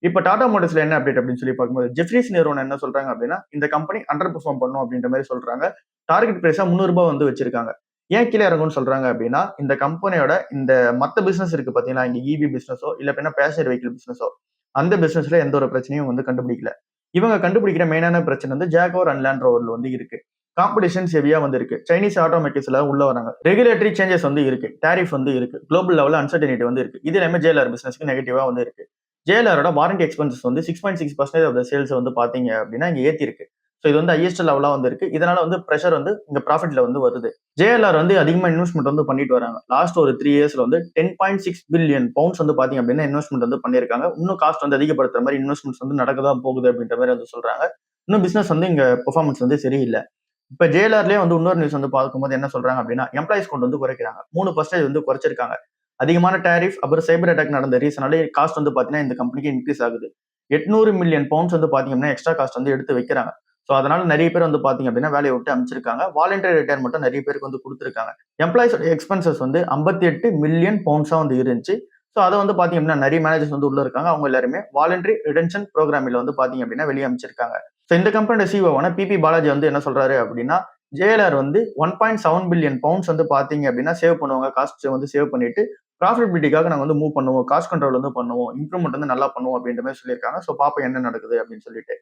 இப்ப டாடா மோட்டார்ஸ்ல என்ன அப்டேட் அப்படின்னு சொல்லி பார்க்கும்போது, ஜெஃப்ரீஸ் நிறுவனம் என்ன சொல்றாங்க அப்படின்னா, இந்த கம்பெனி அண்டர் பெர்ஃபார்ம் பண்ணும் அப்படின்ற மாரி சொல்றாங்க. டார்கெட் பிரைஸா ரூ. 300 வந்து வச்சிருக்காங்க. ஏன் கீழ இறங்கும்னு சொல்றாங்க அப்படின்னா, இந்த கம்பெனியோட இந்த மத்த பிசினஸ் இருக்கு பார்த்தீங்களா, இங்க ஈவி பிசினஸோ, இல்ல அப்படின்னா பேசஞ்சர் வெஹிக்கிள் பிசினஸோ, அந்த பிசினஸ்ல எந்த ஒரு பிரச்சனையும் வந்து கண்டுபிடிக்கல. இவங்க கண்டுபிடிக்கிற மெயினான பிரச்சனை வந்து ஜாகுவார் அண்ட் லேண்ட் ரோவர்ல வந்து இருக்கு. காம்படிஷன்ஸ் ஹெவியா வந்து இருக்கு. சைனீஸ் ஆட்டோமேக்கர்ஸ்ல உள்ள வராங்க. ரெகுலேட்டரி சேஞ்சஸ் வந்து இருக்கு. டாரிஃப் வந்து இருக்கு. குளோபல் லெவல்ல அன்சர்டனிட்டி வந்து இருக்கு. இது எல்லாமே ஜேஎல்ஆர் பிசினஸ்க்கு நெகட்டிவா வந்து இருக்கு. ஜேஎல்ஆரோட வாரண்டி எக்ஸ்பென்சஸ் வந்து 6.6% ஆஃப் த சேல்ஸ் வந்து பாத்தீங்க அப்படின்னா இங்க ஏத்திருக்கு. ஸோ இது வந்து ஹையஸ்ட் லெவலா வந்து இருக்கு. இதனால வந்து பிரஷர் வந்து இங்க ப்ராஃபிட்ல வந்து வருது. ஜேஎல்ஆர் வந்து அதிகமா இன்வெஸ்ட்மெண்ட் வந்து பண்ணிட்டு வராங்க. லாஸ்ட் ஒரு 3 இயர்ஸ்ல வந்து 10.6 பில்லியன் பவுண்ட்ஸ் வந்து பாத்தீங்க அப்படின்னா இன்வெஸ்ட்மெண்ட் வந்து பண்ணியிருக்காங்க. இன்னும் காஸ்ட் வந்து அதிகப்படுத்துற மாதிரி இன்வெஸ்ட்மெண்ட்ஸ் வந்து நடக்கதான் போகுது அப்படின்ற மாதிரி வந்து சொல்றாங்க. இன்னும் பிசினஸ் வந்து இங்க பெர்ஃபார்மன்ஸ் வந்து சரியில்லை. இப்ப ஜேஎல்ஆர்லயே வந்து இன்னொரு நியூஸ் வந்து பார்க்கும்போது என்ன சொல்றாங்க அப்படின்னா, எம்ப்ளாயிஸ் கவுண்ட் வந்து குறைக்கிறாங்க. 3% வந்து குறைச்சிருக்காங்க. அதிகமான டாரிஃப் அப்புறம் சைபர் அட்டாக் நடந்த ரீசனால காஸ்ட் வந்து பாத்தீங்கன்னா இந்த கம்பெனிக்கு இன்க்ரீஸ் ஆகுது. 800 மில்லியன் பவுண்ட்ஸ் வந்து பாத்தீங்கன்னா எக்ஸ்ட்ரா காஸ்ட் வந்து எடுத்து வைக்கிறாங்க. சோ அதனால நிறைய பேர் வந்து பாத்தீங்க அப்படின்னா வேலையை விட்டு அமைச்சிருக்காங்க. வாலண்டரி ரிட்டையர்மெண்ட்டும் நிறைய பேருக்கு வந்து கொடுத்திருக்காங்க. எம்ப்ளாயிஸ் எக்ஸ்பென்சஸ் வந்து 58 மில்லியன் பவுண்ட்ஸா வந்து இருந்துச்சு. சோ அதை வந்து பாத்தீங்க அப்படின்னா நிறைய மேனேஜர்ஸ் வந்து உள்ள இருக்காங்க. அவங்க எல்லாருமே வாலண்டரி ரிடென்ஷன் ப்ரோக்ராமில் வந்து பாத்தீங்க அப்படின்னா வெளியே அமைச்சிருக்காங்க. சோ இந்த கம்பெனியோட சிஓவான பிபி பாலாஜி வந்து என்ன சொல்றாரு அப்படின்னா, ஜேஎல்ஆர் வந்து 1.7 பில்லியன் பவுண்ட்ஸ் வந்து பாத்தீங்க அப்படின்னா சேவ் பண்ணுவாங்க. காஸ்ட் வந்து சேவ் பண்ணிட்டு ப்ராஃபிட்டபிலிட்டிக்காக நாங்க வந்து மூவ் பண்ணுவோம். காஸ்ட் கண்ட்ரோல் வந்து பண்ணுவோம். இம்ப்ரூவ்மெண்ட் வந்து நல்லா பண்ணுவோம் அப்படின்ற மாதிரி சொல்லியிருக்காங்க. சோ பாப்போம் என்ன நடக்குது அப்படின்னு சொல்லிட்டு.